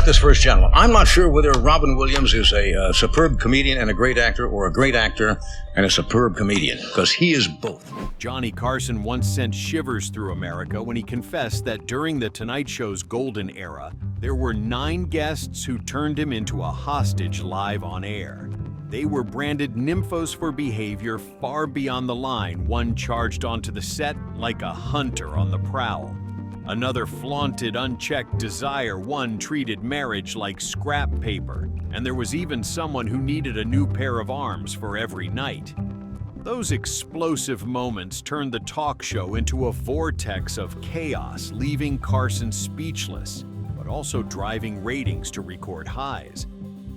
about this first gentleman? I'm not sure whether Robin Williams is a superb comedian and a great actor, or a great actor and a superb comedian, because he is both. Johnny Carson once sent shivers through America when he confessed that during The Tonight Show's golden era, there were 9 guests who turned him into a hostage live on air. They were branded Nymphos for behavior far beyond the line. One charged onto the set like a hunter on the prowl. Another flaunted unchecked desire. One treated marriage like scrap paper. And there was even someone who needed a new pair of arms for every night. Those explosive moments turned the talk show into a vortex of chaos, leaving Carson speechless, but also driving ratings to record highs.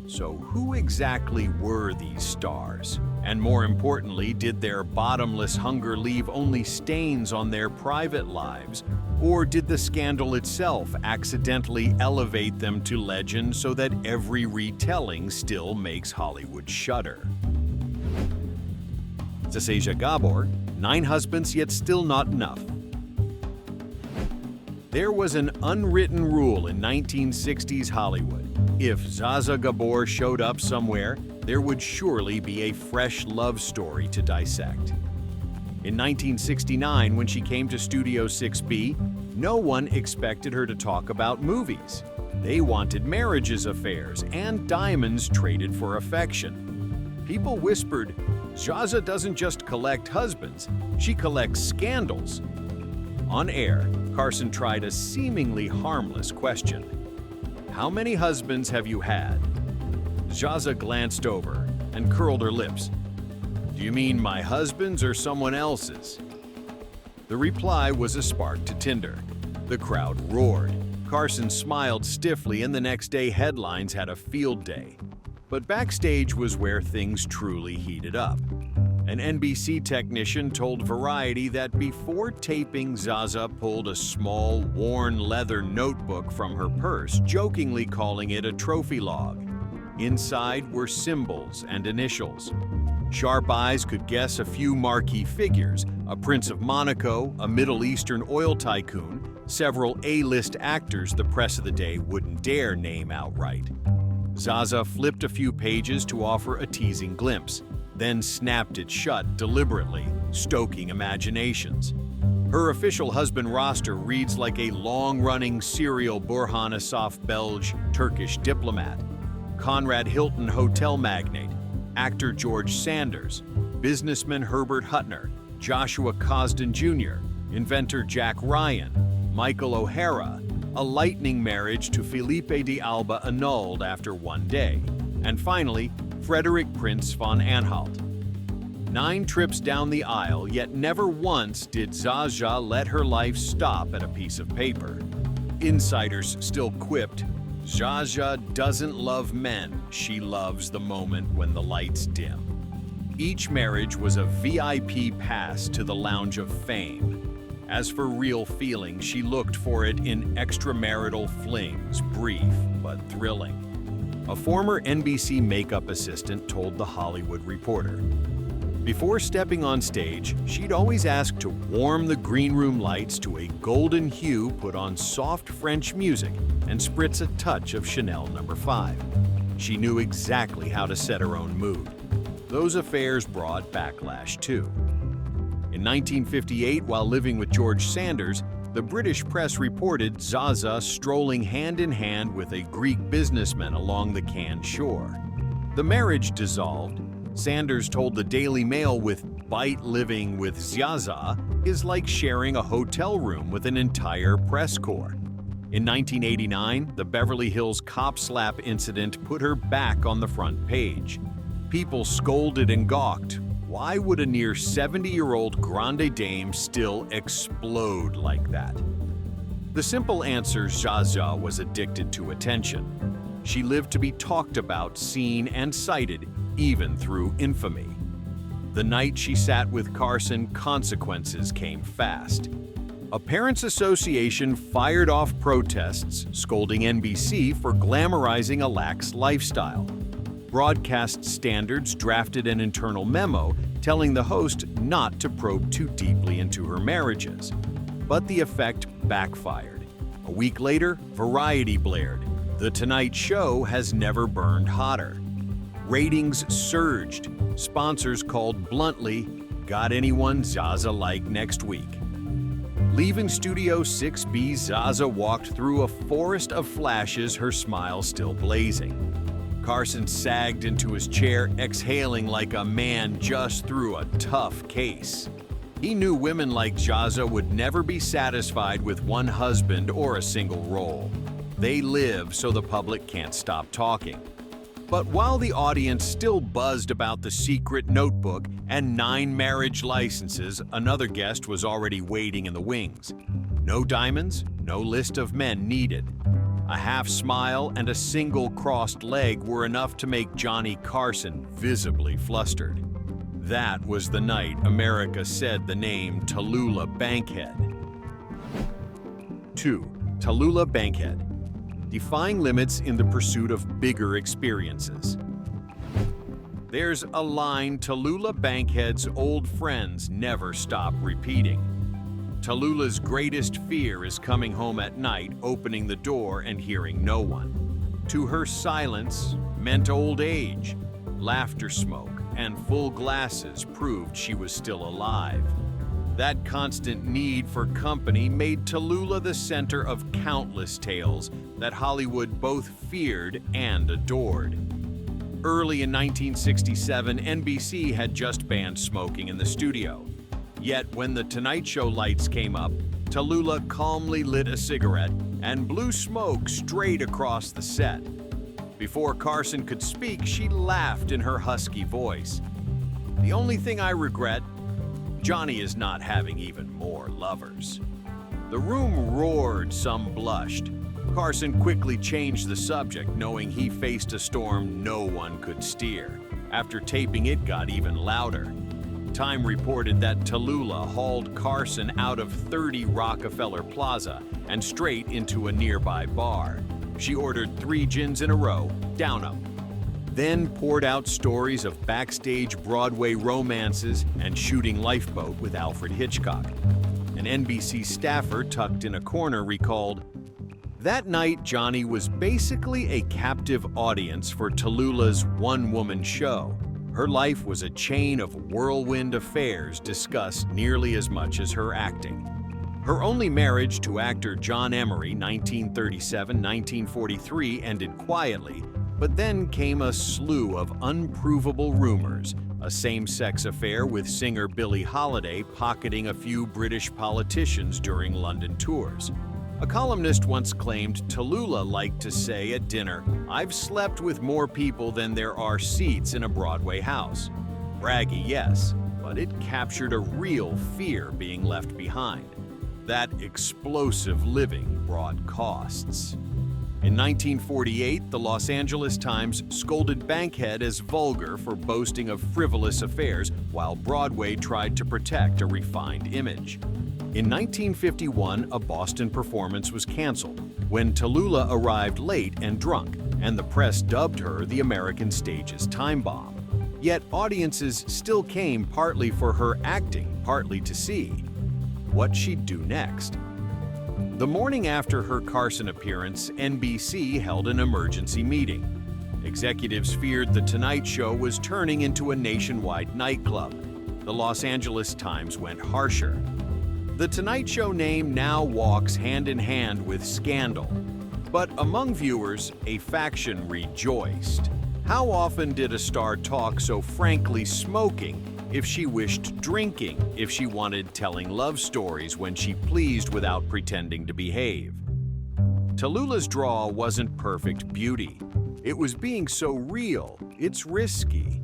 So who exactly were these stars? And more importantly, did their bottomless hunger leave only stains on their private lives? Or did the scandal itself accidentally elevate them to legend so that every retelling still makes Hollywood shudder? Zsa Zsa Gabor, 9 husbands yet still not enough. There was an unwritten rule in 1960s Hollywood. If Zsa Zsa Gabor showed up somewhere, there would surely be a fresh love story to dissect. In 1969, when she came to Studio 6B, no one expected her to talk about movies. They wanted marriages, affairs, and diamonds traded for affection. People whispered, Zsa Zsa doesn't just collect husbands, she collects scandals. On air, Carson tried a seemingly harmless question. How many husbands have you had? Zsa Zsa glanced over and curled her lips. Do you mean my husband's or someone else's? The reply was a spark to tinder. The crowd roared. Carson smiled stiffly, and the next day headlines had a field day. But backstage was where things truly heated up. An NBC technician told Variety that before taping, Zsa Zsa pulled a small, worn leather notebook from her purse, jokingly calling it a trophy log. Inside were symbols and initials. Sharp eyes could guess a few marquee figures: a Prince of Monaco, a Middle Eastern oil tycoon, several A-list actors the press of the day wouldn't dare name outright. Zsa Zsa flipped a few pages to offer a teasing glimpse, then snapped it shut deliberately, stoking imaginations. Her official husband roster reads like a long-running serial Burhan Asaf Belge Turkish diplomat, Conrad Hilton hotel magnate, actor George Sanders, businessman Herbert Hutner, Joshua Cosden Jr., inventor Jack Ryan, Michael O'Hara, a lightning marriage to Felipe de Alba annulled after one day, and finally, Frederick Prince von Anhalt. 9 trips down the aisle, yet never once did Zsa Zsa let her life stop at a piece of paper. Insiders still quipped, Zsa Zsa doesn't love men, she loves the moment when the lights dim. Each marriage was a VIP pass to the Lounge of Fame. As for real feeling, she looked for it in extramarital flings, brief but thrilling. A former NBC makeup assistant told The Hollywood Reporter, before stepping on stage, she'd always ask to warm the green room lights to a golden hue, put on soft French music, and spritz a touch of Chanel No. 5. She knew exactly how to set her own mood. Those affairs brought backlash too. In 1958, while living with George Sanders, the British press reported Zsa Zsa strolling hand in hand with a Greek businessman along the Cannes shore. The marriage dissolved. Sanders told the Daily Mail, with bite living with Zsa Zsa is like sharing a hotel room with an entire press corps. In 1989, the Beverly Hills cop slap incident put her back on the front page. People scolded and gawked. Why would a near 70-year-old grande dame still explode like that? The simple answer: Zsa Zsa was addicted to attention. She lived to be talked about, seen, and cited, even through infamy. The night she sat with Carson, consequences came fast. A parents' association fired off protests, scolding NBC for glamorizing a lax lifestyle. Broadcast Standards drafted an internal memo telling the host not to probe too deeply into her marriages. But the effect backfired. A week later, Variety blared, The Tonight Show has never burned hotter. Ratings surged. Sponsors called bluntly, "Got anyone Zsa-Zsa-like next week?" Leaving Studio 6B, Zsa Zsa walked through a forest of flashes, her smile still blazing. Carson sagged into his chair, exhaling like a man just through a tough case. He knew women like Zsa Zsa would never be satisfied with one husband or a single role. They live so the public can't stop talking. But while the audience still buzzed about the secret notebook and 9 marriage licenses, another guest was already waiting in the wings. No diamonds, no list of men needed. A half smile and a single crossed leg were enough to make Johnny Carson visibly flustered. That was the night America said the name Tallulah Bankhead. 2. Tallulah Bankhead. Defying limits in the pursuit of bigger experiences. There's a line Tallulah Bankhead's old friends never stop repeating. Tallulah's greatest fear is coming home at night, opening the door and hearing no one. To her, silence meant old age. Laughter smoke and full glasses proved she was still alive. That constant need for company made Tallulah the center of countless tales that Hollywood both feared and adored. Early in 1967, NBC had just banned smoking in the studio. Yet when The Tonight Show lights came up, Tallulah calmly lit a cigarette and blew smoke straight across the set. Before Carson could speak, she laughed in her husky voice. "The only thing I regret, Johnny is not having even more lovers." The room roared, some blushed. Carson quickly changed the subject, knowing he faced a storm no one could steer. After taping, it got even louder. Time reported that Tallulah hauled Carson out of 30 Rockefeller Plaza and straight into a nearby bar. She ordered 3 gins in a row, down 'em. Then poured out stories of backstage Broadway romances and shooting Lifeboat with Alfred Hitchcock. An NBC staffer tucked in a corner recalled, "That night, Johnny was basically a captive audience for Tallulah's one-woman show. Her life was a chain of whirlwind affairs discussed nearly as much as her acting." Her only marriage to actor John Emery, 1937-1943, ended quietly, but then came a slew of unprovable rumors, a same-sex affair with singer Billie Holiday pocketing a few British politicians during London tours. A columnist once claimed Tallulah liked to say at dinner, "I've slept with more people than there are seats in a Broadway house." Braggy, yes, but it captured a real fear being left behind. That explosive living brought costs. In 1948, the Los Angeles Times scolded Bankhead as vulgar for boasting of frivolous affairs, while Broadway tried to protect a refined image. In 1951, a Boston performance was canceled when Tallulah arrived late and drunk, and the press dubbed her the American stage's time bomb. Yet audiences still came partly for her acting, partly to see what she'd do next. The morning after her Carson appearance, NBC held an emergency meeting. Executives feared The Tonight Show was turning into a nationwide nightclub. The Los Angeles Times went harsher. The Tonight Show name now walks hand in hand with scandal. But among viewers, a faction rejoiced. How often did a star talk so frankly smoking if she wished drinking, if she wanted telling love stories when she pleased without pretending to behave? Tallulah's draw wasn't perfect beauty. It was being so real, it's risky.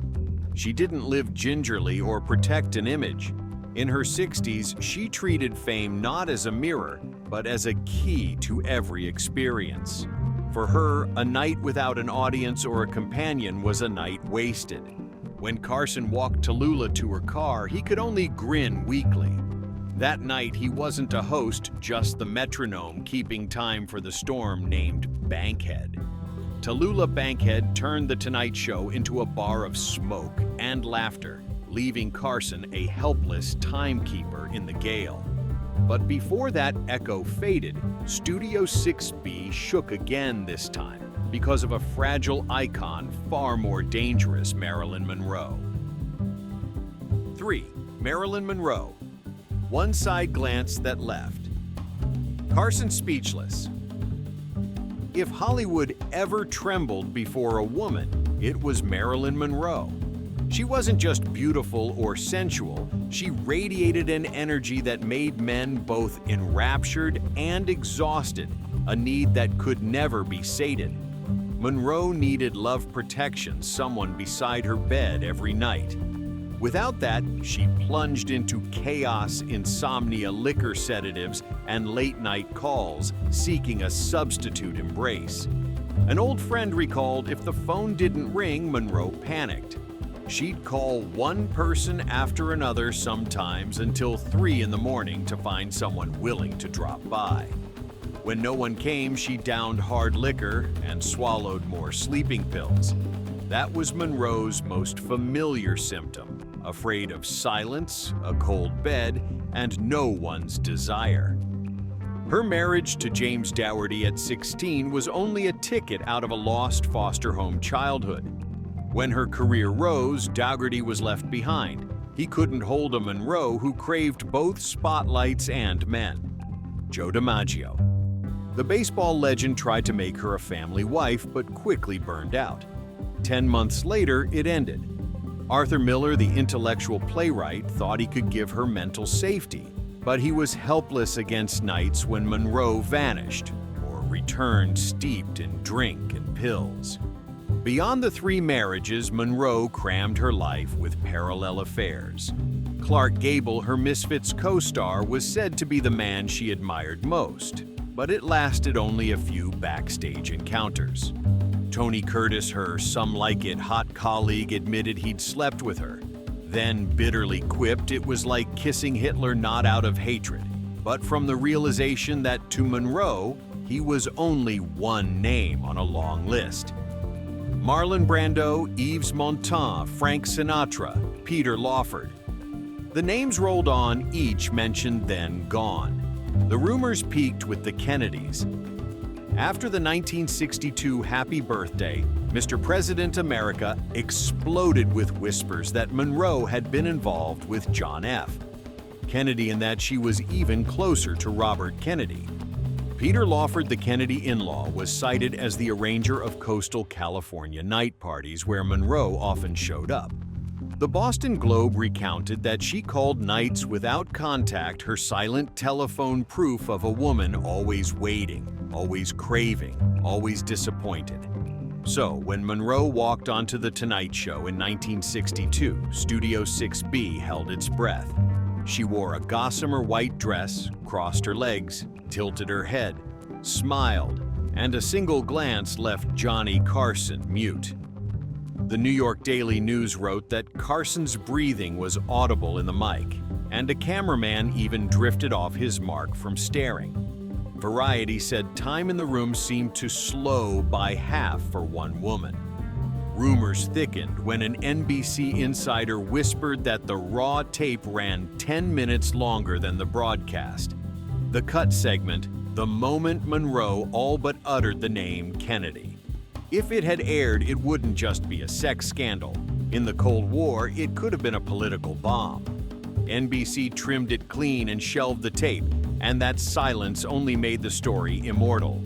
She didn't live gingerly or protect an image. In her 60s, she treated fame not as a mirror, but as a key to every experience. For her, a night without an audience or a companion was a night wasted. When Carson walked Tallulah to her car, he could only grin weakly. That night, he wasn't a host, just the metronome keeping time for the storm named Bankhead. Tallulah Bankhead turned The Tonight Show into a bar of smoke and laughter, leaving Carson a helpless timekeeper in the gale. But before that echo faded, Studio 6B shook again this time because of a fragile icon far more dangerous, Marilyn Monroe. 3. Marilyn Monroe. One side glance that left. Carson speechless. If Hollywood ever trembled before a woman, it was Marilyn Monroe. She wasn't just beautiful or sensual, she radiated an energy that made men both enraptured and exhausted, a need that could never be sated. Monroe needed love protection, someone beside her bed every night. Without that, she plunged into chaos, insomnia, liquor sedatives, and late-night calls, seeking a substitute embrace. An old friend recalled if the phone didn't ring, Monroe panicked. She'd call one person after another sometimes until 3 in the morning to find someone willing to drop by. When no one came, she downed hard liquor and swallowed more sleeping pills. That was Monroe's most familiar symptom, afraid of silence, a cold bed, and no one's desire. Her marriage to James Dougherty at 16 was only a ticket out of a lost foster home childhood. When her career rose, Dougherty was left behind. He couldn't hold a Monroe who craved both spotlights and men. Joe DiMaggio. The baseball legend tried to make her a family wife, but quickly burned out. 10 months later, it ended. Arthur Miller, the intellectual playwright, thought he could give her mental safety, but he was helpless against nights when Monroe vanished or returned steeped in drink and pills. Beyond the 3 marriages, Monroe crammed her life with parallel affairs. Clark Gable, her Misfits co-star, was said to be the man she admired most, but it lasted only a few backstage encounters. Tony Curtis, her some-like-it hot colleague, admitted he'd slept with her, then bitterly quipped it was like kissing Hitler not out of hatred, but from the realization that to Monroe, he was only one name on a long list. Marlon Brando, Yves Montand, Frank Sinatra, Peter Lawford. The names rolled on, each mentioned then gone. The rumors peaked with the Kennedys. After the 1962 Happy Birthday, Mr. President America exploded with whispers that Monroe had been involved with John F. Kennedy and that she was even closer to Robert Kennedy. Peter Lawford, the Kennedy in-law, was cited as the arranger of coastal California night parties where Monroe often showed up. The Boston Globe recounted that she called nights without contact her silent telephone proof of a woman always waiting, always craving, always disappointed. So, when Monroe walked onto The Tonight Show in 1962, Studio 6B held its breath. She wore a gossamer white dress, crossed her legs, tilted her head, smiled, and a single glance left Johnny Carson mute. The New York Daily News wrote that Carson's breathing was audible in the mic, and a cameraman even drifted off his mark from staring. Variety said time in the room seemed to slow by half for one woman. Rumors thickened when an NBC insider whispered that the raw tape ran 10 minutes longer than the broadcast. The cut segment, the moment Monroe all but uttered the name Kennedy. If it had aired, it wouldn't just be a sex scandal. In the Cold War, it could have been a political bomb. NBC trimmed it clean and shelved the tape, and that silence only made the story immortal.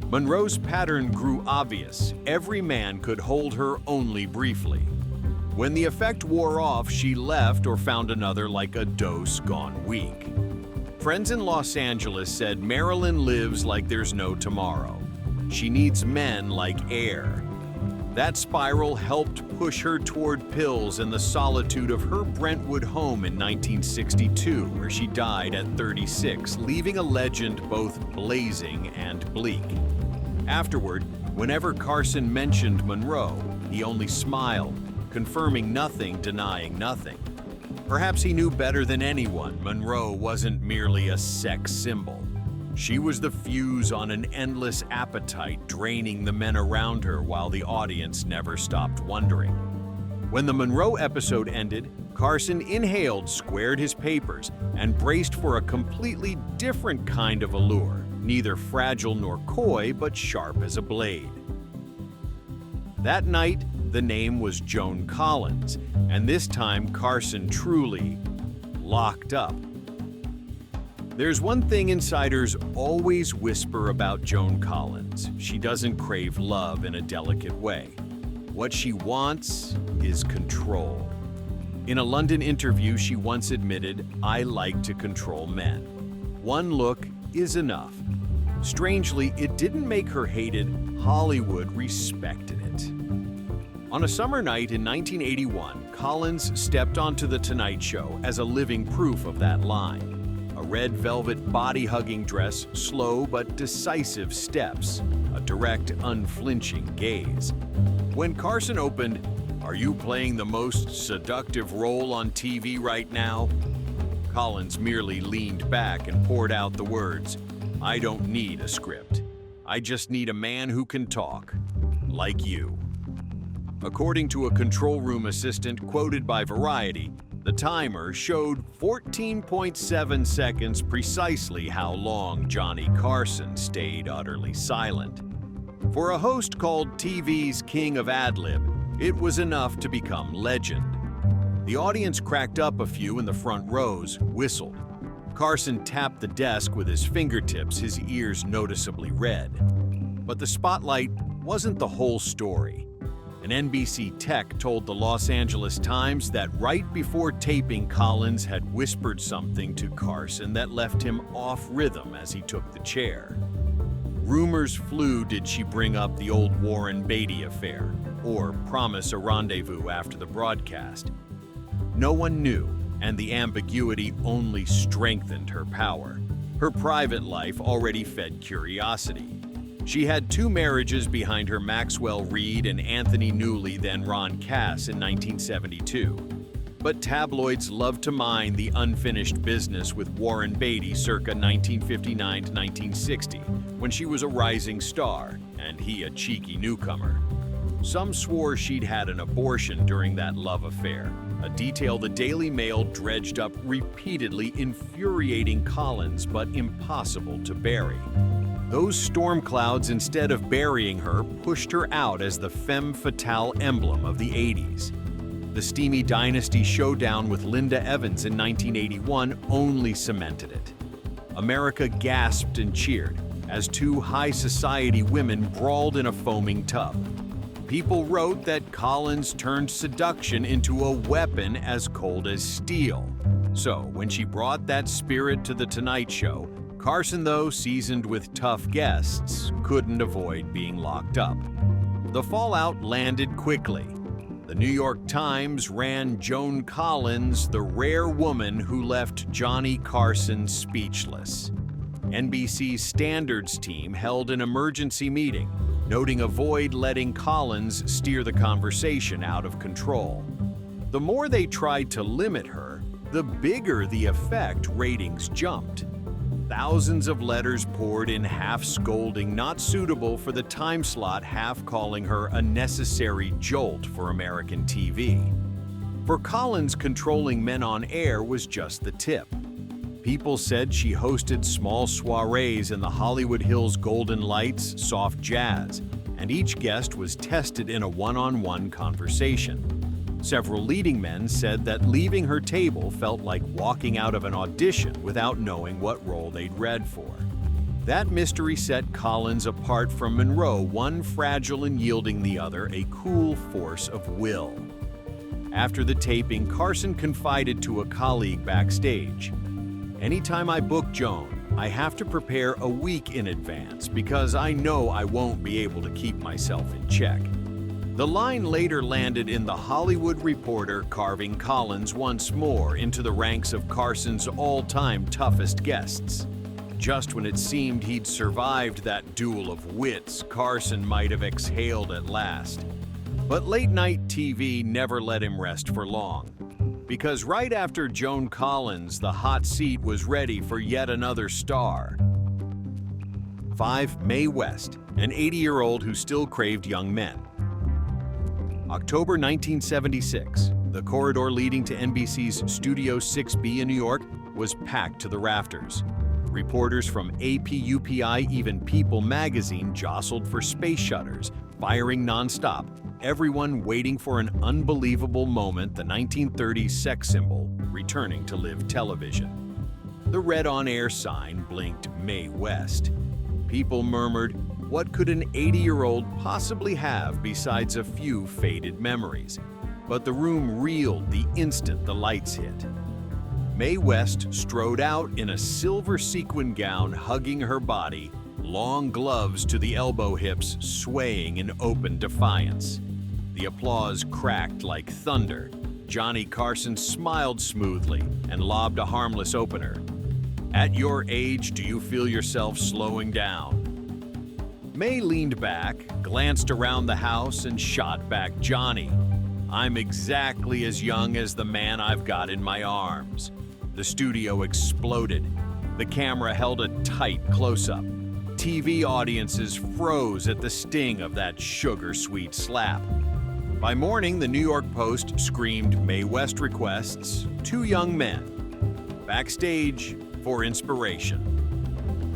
Monroe's pattern grew obvious. Every man could hold her only briefly. When the effect wore off, she left or found another like a dose gone weak. Friends in Los Angeles said Marilyn lives like there's no tomorrow. She needs men like air. That spiral helped push her toward pills and the solitude of her Brentwood home in 1962, where she died at 36, leaving a legend both blazing and bleak. Afterward, whenever Carson mentioned Monroe, he only smiled, confirming nothing, denying nothing. Perhaps he knew better than anyone Monroe wasn't merely a sex symbol. She was the fuse on an endless appetite, draining the men around her while the audience never stopped wondering. When the Monroe episode ended, Carson inhaled, squared his papers, and braced for a completely different kind of allure, neither fragile nor coy, but sharp as a blade. That night, the name was Joan Collins, and this time Carson truly locked up. There's one thing insiders always whisper about Joan Collins. She doesn't crave love in a delicate way. What she wants is control. In a London interview, she once admitted, "I like to control men. One look is enough." Strangely, it didn't make her hated. Hollywood respected it. On a summer night in 1981, Collins stepped onto The Tonight Show as a living proof of that line. A red velvet body-hugging dress, slow but decisive steps, a direct, unflinching gaze. When Carson opened, "Are you playing the most seductive role on TV right now?" Collins merely leaned back and poured out the words, "I don't need a script. I just need a man who can talk, like you." According to a control room assistant quoted by Variety, the timer showed 14.7 seconds precisely how long Johnny Carson stayed utterly silent. For a host called TV's King of Ad-Lib, it was enough to become legend. The audience cracked up a few in the front rows, whistled. Carson tapped the desk with his fingertips, his ears noticeably red. But the spotlight wasn't the whole story. An NBC tech told the Los Angeles Times that right before taping, Collins had whispered something to Carson that left him off rhythm as he took the chair. Rumors flew, did she bring up the old Warren Beatty affair, or promise a rendezvous after the broadcast? No one knew, and the ambiguity only strengthened her power. Her private life already fed curiosity. She had 2 marriages behind her: Maxwell Reed and Anthony Newley, then Ron Cass in 1972. But tabloids loved to mine the unfinished business with Warren Beatty circa 1959 to 1960, when she was a rising star, and he a cheeky newcomer. Some swore she'd had an abortion during that love affair, a detail the Daily Mail dredged up repeatedly, infuriating Collins but impossible to bury. Those storm clouds, instead of burying her, pushed her out as the femme fatale emblem of the 80s. The steamy Dynasty showdown with Linda Evans in 1981 only cemented it. America gasped and cheered as 2 high society women brawled in a foaming tub. People wrote that Collins turned seduction into a weapon as cold as steel. So when she brought that spirit to The Tonight Show, Carson, though seasoned with tough guests, couldn't avoid being locked up. The fallout landed quickly. The New York Times ran Joan Collins, the rare woman who left Johnny Carson speechless. NBC's standards team held an emergency meeting, noting avoid letting Collins steer the conversation out of control. The more they tried to limit her, the bigger the effect. Ratings jumped. Thousands of letters poured in, half scolding, not suitable for the time slot, half calling her a necessary jolt for American TV. For Collins, controlling men on air was just the tip. People said she hosted small soirees in the Hollywood Hills Golden Lights, soft jazz, and each guest was tested in a one-on-one conversation. Several leading men said that leaving her table felt like walking out of an audition without knowing what role they'd read for. That mystery set Collins apart from Monroe, one fragile and yielding, the other a cool force of will. After the taping, Carson confided to a colleague backstage, "Anytime I book Joan, I have to prepare a week in advance because I know I won't be able to keep myself in check." The line later landed in The Hollywood Reporter, carving Collins once more into the ranks of Carson's all-time toughest guests. Just when it seemed he'd survived that duel of wits, Carson might have exhaled at last. But late-night TV never let him rest for long. Because right after Joan Collins, the hot seat was ready for yet another star. 5. Mae West, an 80-year-old who still craved young men. October 1976, the corridor leading to NBC's Studio 6B in New York was packed to the rafters. Reporters from AP/UPI, even People magazine jostled for space shutters, firing nonstop, everyone waiting for an unbelievable moment, the 1930s sex symbol returning to live television. The red on-air sign blinked Mae West. People murmured, what could an 80-year-old possibly have besides a few faded memories? But the room reeled the instant the lights hit. Mae West strode out in a silver sequin gown hugging her body, long gloves to the elbow hips swaying in open defiance. The applause cracked like thunder. Johnny Carson smiled smoothly and lobbed a harmless opener. At your age, do you feel yourself slowing down? Mae leaned back, glanced around the house, and shot back Johnny. I'm exactly as young as the man I've got in my arms. The studio exploded. The camera held a tight close-up. TV audiences froze at the sting of that sugar-sweet slap. By morning, the New York Post screamed Mae West requests 2 young men. Backstage for inspiration.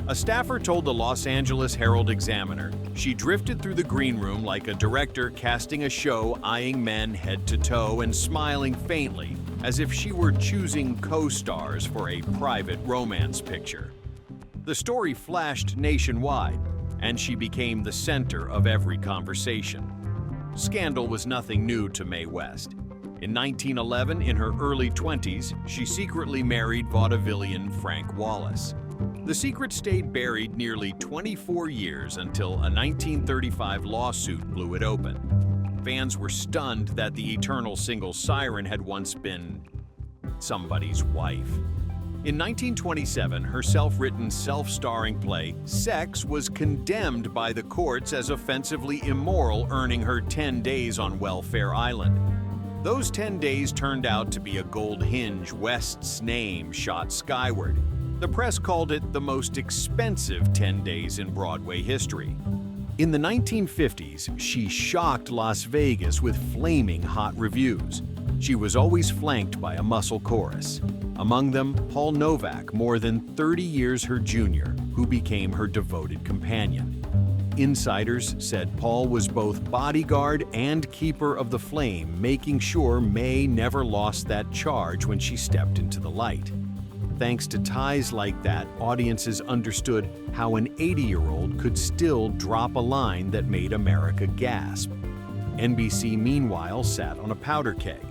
A staffer told the Los Angeles Herald-Examiner she drifted through the green room like a director casting a show, eyeing men head to toe and smiling faintly as if she were choosing co-stars for a private romance picture. The story flashed nationwide, and she became the center of every conversation. Scandal was nothing new to Mae West. In 1911, in her early 20s, she secretly married vaudevillian Frank Wallace. The secret stayed buried nearly 24 years until a 1935 lawsuit blew it open. Fans were stunned that the eternal single siren had once been somebody's wife. In 1927, her self-written, self-starring play, Sex, was condemned by the courts as offensively immoral, earning her 10 days on Welfare Island. Those 10 days turned out to be a gold hinge West's name shot skyward. The press called it the most expensive 10 days in Broadway history. In the 1950s, she shocked Las Vegas with flaming hot reviews. She was always flanked by a muscle chorus. Among them, Paul Novak, more than 30 years her junior, who became her devoted companion. Insiders said Paul was both bodyguard and keeper of the flame, making sure Mae never lost that charge when she stepped into the light. Thanks to ties like that, audiences understood how an 80-year-old could still drop a line that made America gasp. NBC, meanwhile, sat on a powder keg.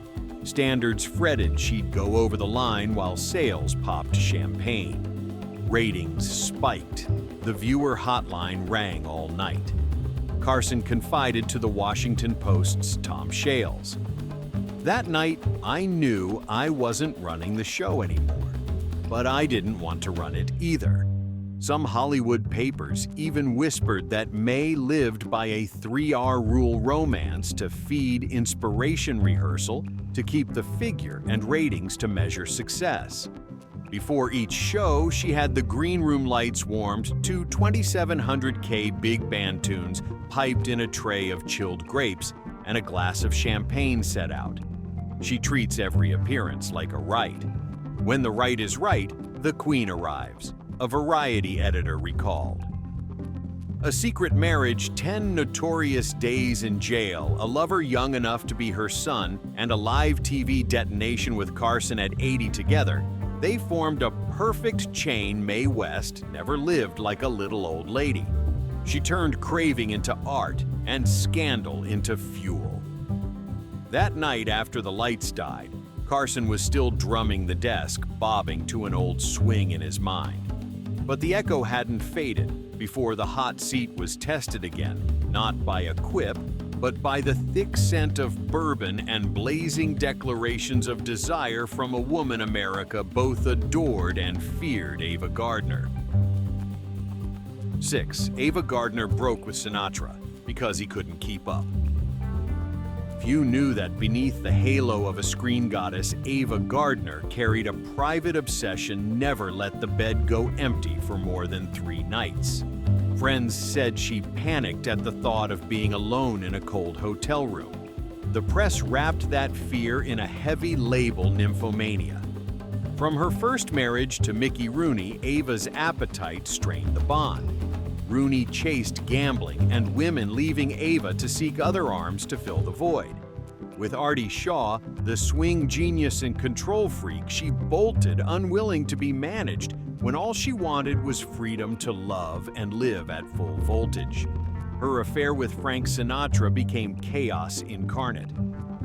Standards fretted she'd go over the line while sales popped champagne. Ratings spiked. The viewer hotline rang all night. Carson confided to the Washington Post's Tom Shales. That night, I knew I wasn't running the show anymore. But I didn't want to run it either. Some Hollywood papers even whispered that Mae lived by a 3R rule romance to feed inspiration rehearsal to keep the figure and ratings to measure success. Before each show, she had the green room lights warmed to 2700K big band tunes piped in a tray of chilled grapes and a glass of champagne set out. She treats every appearance like a rite. When the right is right, the queen arrives, a Variety editor recalled. A secret marriage, 10 notorious days in jail, a lover young enough to be her son, and a live TV detonation with Carson at 80 together, they formed a perfect chain. Mae West never lived like a little old lady. She turned craving into art and scandal into fuel. That night after the lights died, Carson was still drumming the desk, bobbing to an old swing in his mind. But the echo hadn't faded before the hot seat was tested again, not by a quip, but by the thick scent of bourbon and blazing declarations of desire from a woman America both adored and feared, Ava Gardner. 6. Ava Gardner broke with Sinatra because he couldn't keep up. Few knew that beneath the halo of a screen goddess, Ava Gardner carried a private obsession never let the bed go empty for more than 3 nights. Friends said she panicked at the thought of being alone in a cold hotel room. the press wrapped that fear in a heavy label nymphomania. From her first marriage to Mickey Rooney, Ava's appetite strained the bond. Rooney chased gambling and women, leaving Ava to seek other arms to fill the void. With Artie Shaw, the swing genius and control freak, she bolted, unwilling to be managed, when all she wanted was freedom to love and live at full voltage. Her affair with Frank Sinatra became chaos incarnate.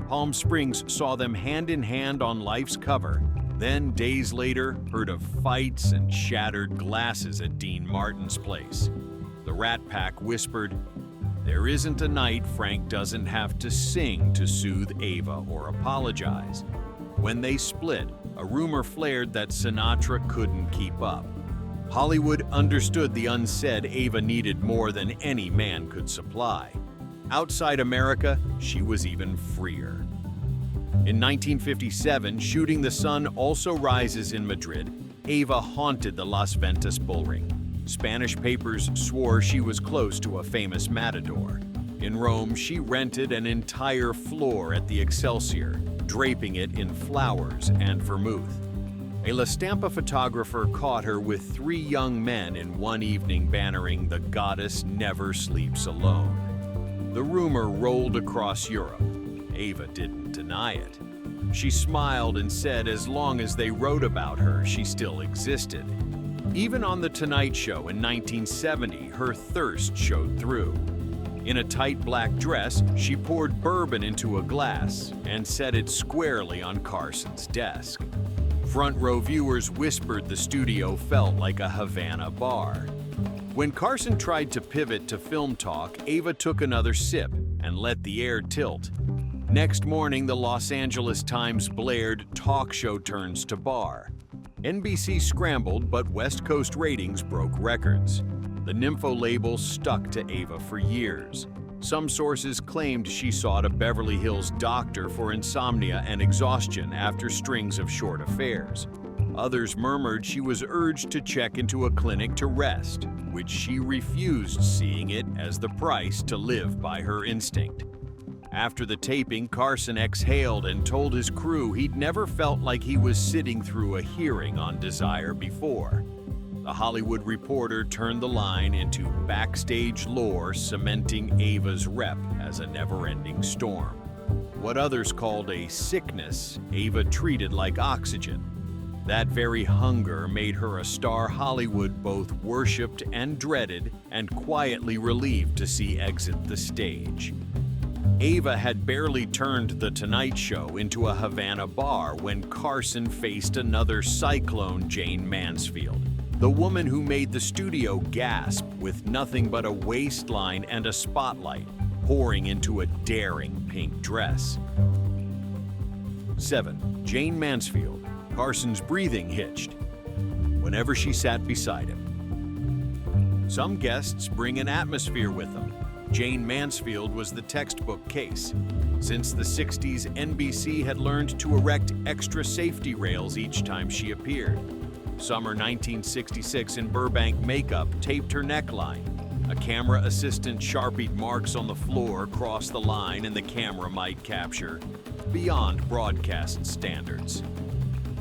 Palm Springs saw them hand in hand on Life's cover, then days later heard of fights and shattered glasses at Dean Martin's place. The Rat Pack whispered, "There isn't a night Frank doesn't have to sing to soothe Ava or apologize." When they split, a rumor flared that Sinatra couldn't keep up. Hollywood understood the unsaid Ava needed more than any man could supply. Outside America, she was even freer. In 1957, shooting The Sun Also Rises in Madrid, Ava haunted the Las Ventas bullring. Spanish papers swore she was close to a famous matador. In Rome, she rented an entire floor at the Excelsior, draping it in flowers and vermouth. A La Stampa photographer caught her with 3 young men in one evening bannering "The Goddess Never Sleeps Alone." The rumor rolled across Europe. Ava didn't deny it. She smiled and said as long as they wrote about her, she still existed. Even on The Tonight Show in 1970, her thirst showed through. In a tight black dress, she poured bourbon into a glass and set it squarely on Carson's desk. Front row viewers whispered the studio felt like a Havana bar. When Carson tried to pivot to film talk, Ava took another sip and let the air tilt. Next morning, the Los Angeles Times blared, "Talk show turns to bar." NBC scrambled, but West Coast ratings broke records. The Nympho label stuck to Ava for years. Some sources claimed she sought a Beverly Hills doctor for insomnia and exhaustion after strings of short affairs. Others murmured she was urged to check into a clinic to rest, which she refused, seeing it as the price to live by her instinct. After the taping, Carson exhaled and told his crew he'd never felt like he was sitting through a hearing on Desire before. The Hollywood Reporter turned the line into backstage lore, cementing Ava's rep as a never-ending storm. What others called a sickness, Ava treated like oxygen. That very hunger made her a star Hollywood both worshipped and dreaded, and quietly relieved to see exit the stage. Ava had barely turned The Tonight Show into a Havana bar when Carson faced another cyclone, Jayne Mansfield, the woman who made the studio gasp with nothing but a waistline and a spotlight, pouring into a daring pink dress. 7. Jayne Mansfield. Carson's breathing hitched whenever she sat beside him. Some guests bring an atmosphere with them. Jayne Mansfield was the textbook case. Since the 60s, NBC had learned to erect extra safety rails each time she appeared. Summer 1966 in Burbank makeup taped her neckline. A camera assistant sharpied marks on the floor across the line, and the camera might capture beyond broadcast standards.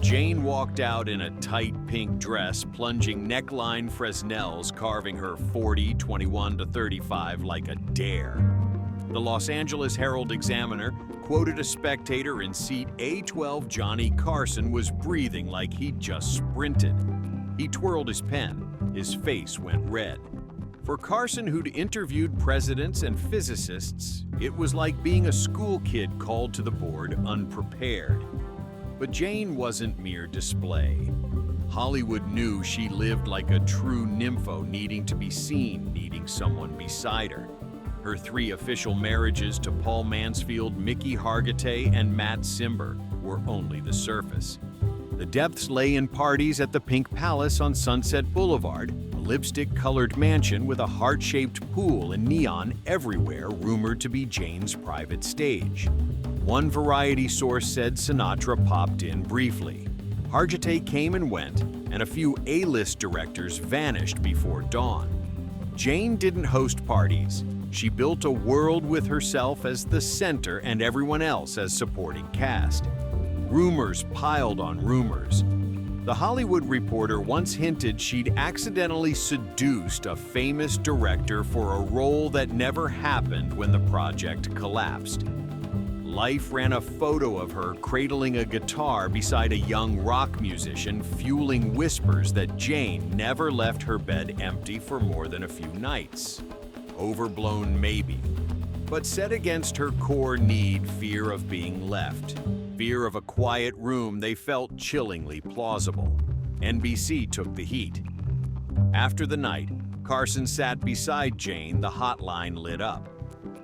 Jayne walked out in a tight pink dress, plunging neckline Fresnels, carving her 40/21-35 like a dare. The Los Angeles Herald-Examiner quoted a spectator in seat A12, Johnny Carson was breathing like he'd just sprinted. He twirled his pen. His face went red. For Carson, who'd interviewed presidents and physicists, it was like being a school kid called to the board unprepared. But Jayne wasn't mere display. Hollywood knew she lived like a true nympho, needing to be seen, needing someone beside her. Her 3 official marriages to Paul Mansfield, Mickey Hargitay, and Matt Cimber were only the surface. The depths lay in parties at the Pink Palace on Sunset Boulevard, a lipstick-colored mansion with a heart-shaped pool and neon everywhere, rumored to be Jayne's private stage. One variety source said Sinatra popped in briefly. Hargitay came and went, and a few A-list directors vanished before dawn. Jayne didn't host parties. She built a world with herself as the center and everyone else as supporting cast. Rumors piled on rumors. The Hollywood Reporter once hinted she'd accidentally seduced a famous director for a role that never happened when the project collapsed. Life ran a photo of her cradling a guitar beside a young rock musician, fueling whispers that Jayne never left her bed empty for more than a few nights. Overblown maybe, but set against her core need fear of being left. Fear of a quiet room they felt chillingly plausible. NBC took the heat. After the night, Carson sat beside Jayne, the hotline lit up.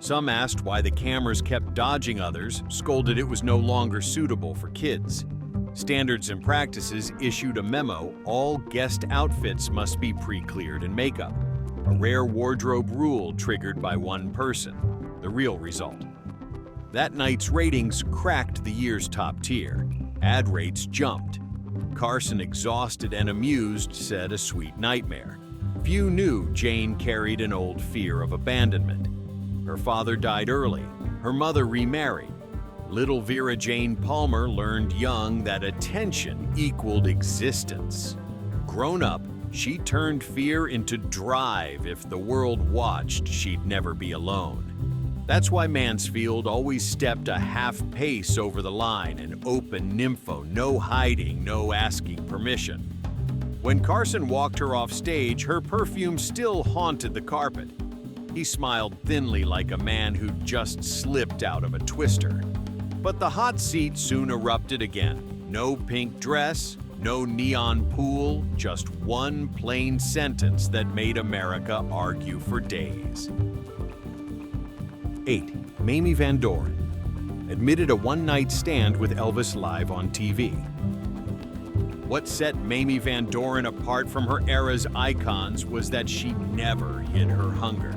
Some asked why the cameras kept dodging others, scolded it was no longer suitable for kids. Standards and Practices issued a memo: all guest outfits must be pre-cleared in makeup. A rare wardrobe rule triggered by one person. The real result. That night's ratings cracked the year's top tier. Ad rates jumped. Carson, exhausted and amused, said a sweet nightmare. Few knew Jayne carried an old fear of abandonment. Her father died early. Her mother remarried. Little Vera Jane Palmer learned young that attention equaled existence. Grown up, she turned fear into drive. If the world watched, she'd never be alone. That's why Mansfield always stepped a half pace over the line, an open nympho, no hiding, no asking permission. When Carson walked her off stage, her perfume still haunted the carpet. He smiled thinly like a man who'd just slipped out of a twister. But the hot seat soon erupted again. No pink dress, no neon pool, just one plain sentence that made America argue for days. 8. Mamie Van Doren admitted a one-night stand with Elvis live on TV. What set Mamie Van Doren apart from her era's icons was that she never hid her hunger.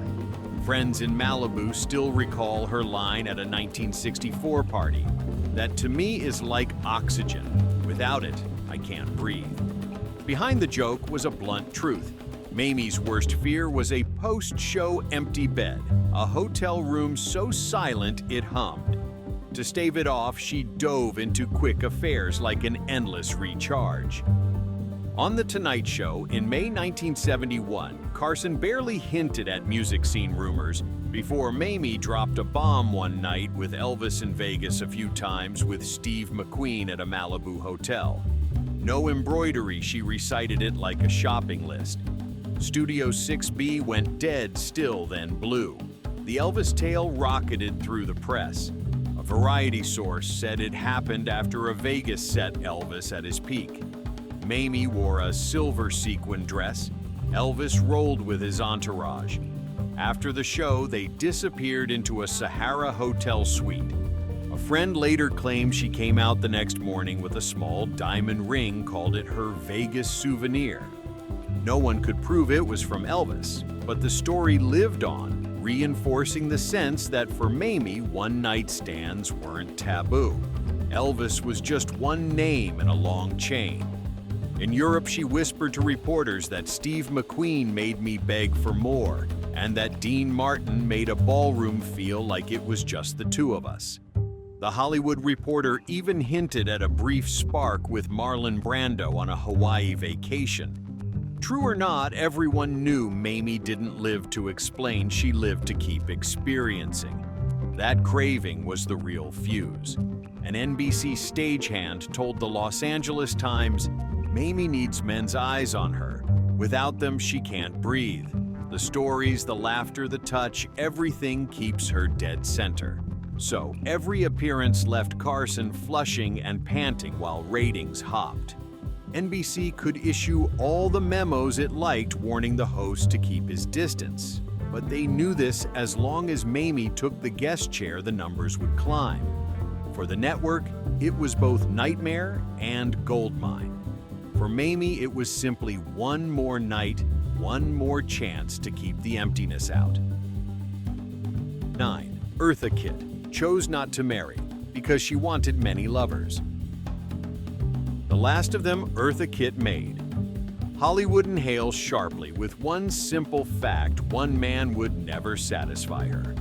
Friends in Malibu still recall her line at a 1964 party: "That to me is like oxygen. Without it, I can't breathe." Behind the joke was a blunt truth. Mamie's worst fear was a post-show empty bed, a hotel room so silent it hummed. To stave it off, she dove into quick affairs like an endless recharge. On The Tonight Show in May 1971, Carson barely hinted at music scene rumors before Mamie dropped a bomb one night with Elvis in Vegas a few times with Steve McQueen at a Malibu hotel. No embroidery, she recited it like a shopping list. Studio 6B went dead still, then blue. The Elvis tale rocketed through the press. A Variety source said it happened after a Vegas set Elvis at his peak. Mamie wore a silver sequin dress. Elvis rolled with his entourage. After the show, they disappeared into a Sahara hotel suite. A friend later claimed she came out the next morning with a small diamond ring, called it her Vegas souvenir. No one could prove it was from Elvis, but the story lived on, reinforcing the sense that for Mamie, one-night stands weren't taboo. Elvis was just one name in a long chain. In Europe, she whispered to reporters that Steve McQueen made me beg for more, and that Dean Martin made a ballroom feel like it was just the two of us. The Hollywood Reporter even hinted at a brief spark with Marlon Brando on a Hawaii vacation. True or not, everyone knew Mamie didn't live to explain, she lived to keep experiencing. That craving was the real fuse. An NBC stagehand told the Los Angeles Times, "Mamie needs men's eyes on her. Without them, she can't breathe. The stories, the laughter, the touch, everything keeps her dead center." So every appearance left Carson flushing and panting while ratings hopped. NBC could issue all the memos it liked, warning the host to keep his distance. But they knew this: as long as Mamie took the guest chair, the numbers would climb. For the network, it was both nightmare and goldmine. For Mamie, it was simply one more night, one more chance to keep the emptiness out. 9. Eartha Kitt chose not to marry because she wanted many lovers. The last of them Eartha Kitt made. Hollywood inhales sharply with one simple fact: one man would never satisfy her.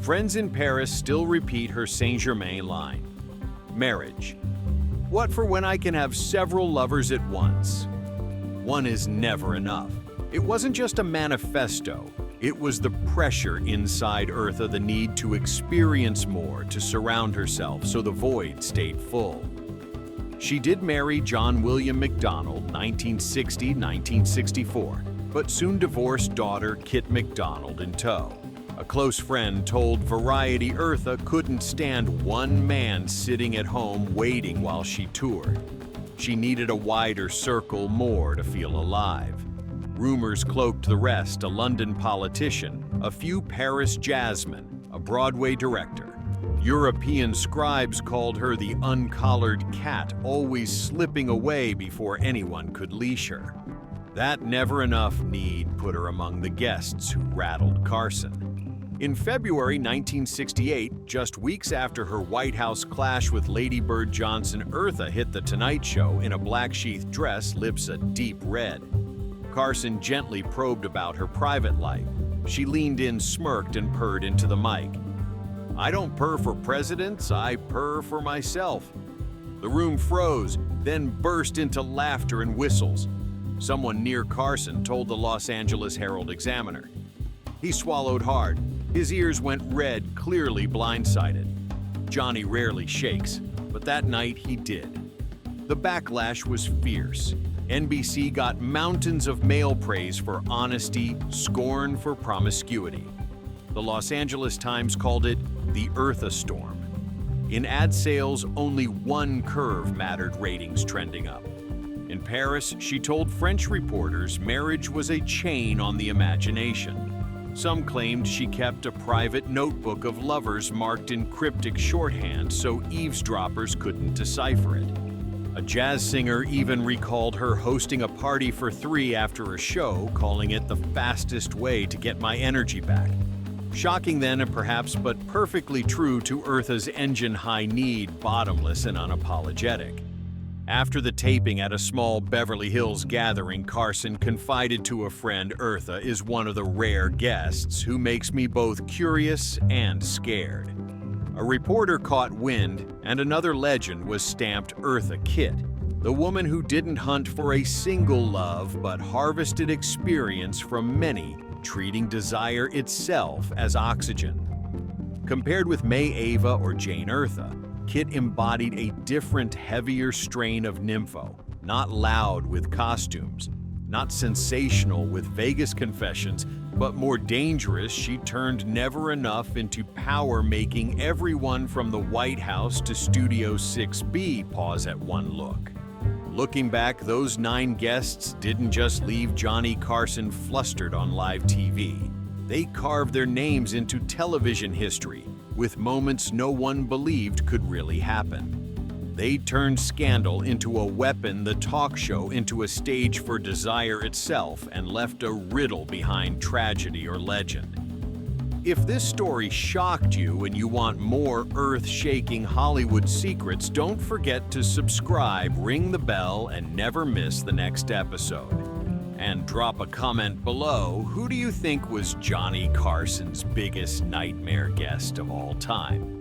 Friends in Paris still repeat her Saint-Germain line: marriage. What for when I can have several lovers at once? One is never enough. It wasn't just a manifesto. It was the pressure inside Eartha, the need to experience more, to surround herself so the void stayed full. She did marry John William MacDonald, 1960-1964, but soon divorced daughter Kit MacDonald in tow. A close friend told Variety Eartha couldn't stand one man sitting at home waiting while she toured. She needed a wider circle, more to feel alive. Rumors cloaked the rest: a London politician, a few Paris jazzmen, a Broadway director. European scribes called her the uncollared cat, always slipping away before anyone could leash her. That never enough need put her among the guests who rattled Carson. In February 1968, just weeks after her White House clash with Lady Bird Johnson, Eartha hit The Tonight Show in a black sheath dress, lips a deep red. Carson gently probed about her private life. She leaned in, smirked, and purred into the mic. "I don't purr for presidents, I purr for myself." The room froze, then burst into laughter and whistles. Someone near Carson told the Los Angeles Herald-Examiner. He swallowed hard. His ears went red, clearly blindsided. Johnny rarely shakes, but that night he did. The backlash was fierce. NBC got mountains of male praise for honesty, scorn for promiscuity. The Los Angeles Times called it the Eartha Storm. In ad sales, only one curve mattered: ratings trending up. In Paris, she told French reporters marriage was a chain on the imagination. Some claimed she kept a private notebook of lovers marked in cryptic shorthand so eavesdroppers couldn't decipher it. A jazz singer even recalled her hosting a party for three after a show, calling it the fastest way to get my energy back. Shocking then, and perhaps but perfectly true to Eartha's engine-high need, bottomless and unapologetic. After the taping at a small Beverly Hills gathering, Carson confided to a friend, "Eartha is one of the rare guests who makes me both curious and scared." A reporter caught wind, and another legend was stamped: Eartha Kitt, the woman who didn't hunt for a single love but harvested experience from many, treating desire itself as oxygen. Compared with May Ava or Jane Eartha, Kitt embodied a different, heavier strain of nympho, not loud with costumes, not sensational with Vegas confessions, but more dangerous. She turned never enough into power, making everyone from the White House to Studio 6B pause at one look. Looking back, those 9 guests didn't just leave Johnny Carson flustered on live TV. They carved their names into television history, with moments no one believed could really happen. They turned scandal into a weapon, the talk show into a stage for desire itself, and left a riddle behind tragedy or legend. If this story shocked you and you want more earth-shaking Hollywood secrets, don't forget to subscribe, ring the bell, and never miss the next episode. And drop a comment below: who do you think was Johnny Carson's biggest nightmare guest of all time?